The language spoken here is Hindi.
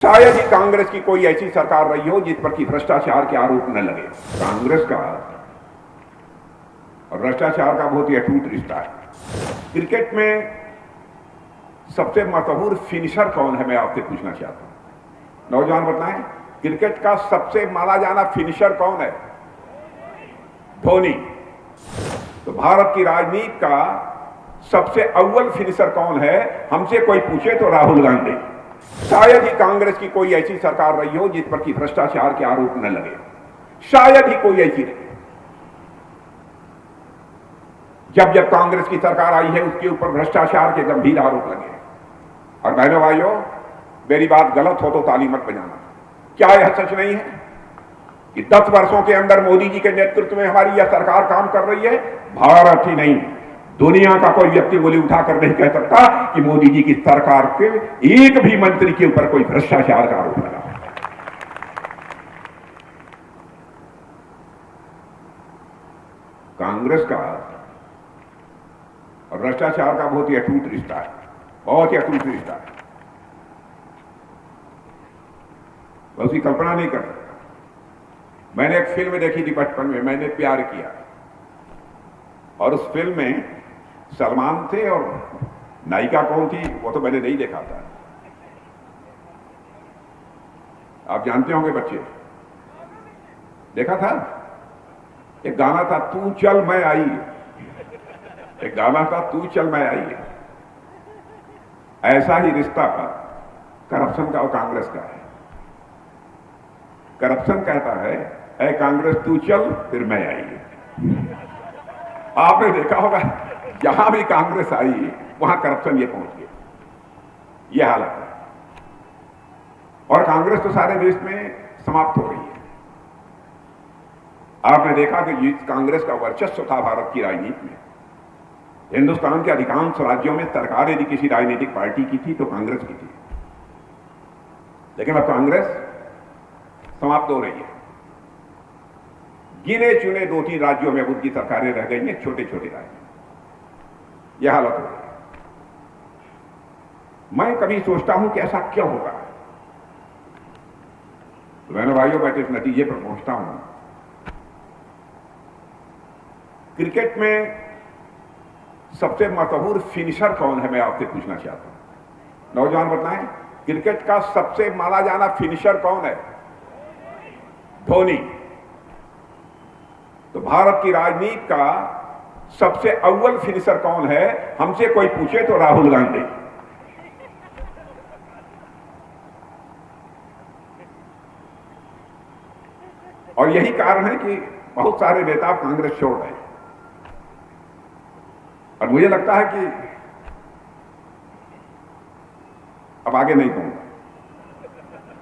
शायद ही कांग्रेस की कोई ऐसी सरकार रही हो जिस पर कि भ्रष्टाचार के आरोप न लगे। कांग्रेस का और भ्रष्टाचार का बहुत ही अटूट रिश्ता है। क्रिकेट में सबसे मशहूर फिनिशर कौन है, मैं आपसे पूछना चाहता हूं। नौजवान बताएं, क्रिकेट का सबसे माना जाना फिनिशर कौन है? धोनी। तो भारत की राजनीति का सबसे अव्वल फिनिशर कौन है, हमसे कोई पूछे तो राहुल गांधी। शायद ही कांग्रेस की कोई ऐसी सरकार रही हो जिस पर कि भ्रष्टाचार के आरोप न लगे। शायद ही कोई ऐसी नहीं। जब जब कांग्रेस की सरकार आई है उसके ऊपर भ्रष्टाचार के गंभीर आरोप लगे। और बहनों भाइयों, मेरी बात गलत हो तो ताली मत बजाना। क्या यह सच नहीं है कि 10 वर्षों के अंदर मोदी जी के नेतृत्व में हमारी यह सरकार काम कर रही है? भारत ही नहीं, दुनिया का कोई व्यक्ति गोली उठाकर नहीं कह सकता कि मोदी जी की सरकार के एक भी मंत्री के ऊपर कोई भ्रष्टाचार का आरोप लगा। कांग्रेस का और भ्रष्टाचार का बहुत ही अटूट रिश्ता है, बहुत ही अटूट रिश्ता है। मैं उसकी कल्पना नहीं कर सकता। मैंने एक फिल्म देखी थी बचपन में, मैंने प्यार किया, और उस फिल्म में सलमान थे और नायिका कौन थी वो तो मैंने नहीं देखा था। आप जानते होंगे बच्चे, देखा था? एक गाना था, तू चल मैं आई। एक गाना था, तू चल मैं आई। ऐसा ही रिश्ता करप्शन का और कांग्रेस का है। करप्शन कहता है, ऐ कांग्रेस तू चल फिर मैं आई। आपने देखा होगा जहां भी कांग्रेस आई वहां करप्शन ये पहुंच गया। यह हालत है। और कांग्रेस तो सारे देश में समाप्त हो रही है। आपने देखा कि जिस कांग्रेस का वर्चस्व था भारत की राजनीति में, हिंदुस्तान के अधिकांश राज्यों में सरकार यदि किसी राजनीतिक पार्टी की थी तो कांग्रेस की थी। लेकिन अब कांग्रेस समाप्त हो रही है। गिने चुने 2-3 राज्यों में उनकी सरकारें रह गई हैं, छोटे छोटे राज्य। यह हालत हो रही है। मैं कभी सोचता हूं कि ऐसा क्यों होगा। तो बहनों भाइयों, मैं तो इस नतीजे पर पहुंचता हूं, क्रिकेट में सबसे मशहूर फिनिशर कौन है, मैं आपसे पूछना चाहता हूं। नौजवान बताएं, क्रिकेट का सबसे माना जाना फिनिशर कौन है? धोनी। तो भारत की राजनीति का सबसे अव्वल फिनिशर कौन है, हमसे कोई पूछे तो राहुल गांधी। और यही कारण है कि बहुत सारे नेता कांग्रेस छोड़ रहे हैं। और मुझे लगता है कि अब आगे नहीं कहूंगा।